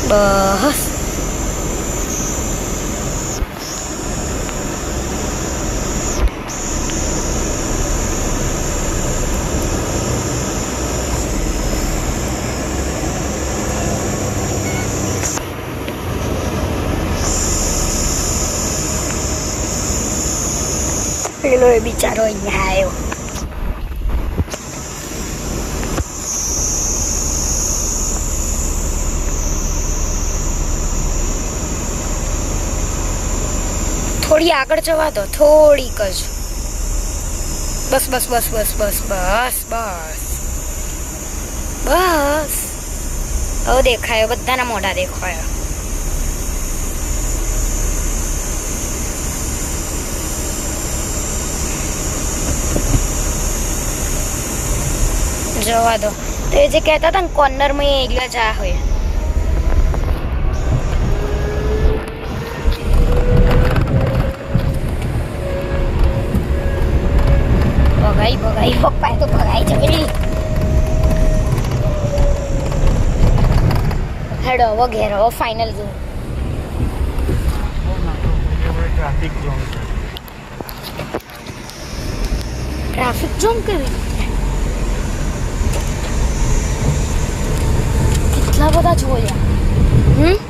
બસ પેલો એ બિચારો અહીંયા આવ્યો. થોડી આગળ જવા દો, થોડીક જ. બસ બસ બસ બસ બસ બસ બસ બસ. હવે દેખાયો, બધાના મોઢા દેખાયો. જવા દો. તો એ જે કહેતા હતા ને કોર્નરમાં એ એકલા જા હોય. ભગાઈ ભગાઈ પપ્પાએ તો ભગાઈ જગડી. હેડો હવે ઘેર, હવે ફાઇનલ ગયું. ટ્રાફિક જામ કેવી રીતે? કેટલા બધા જોયા.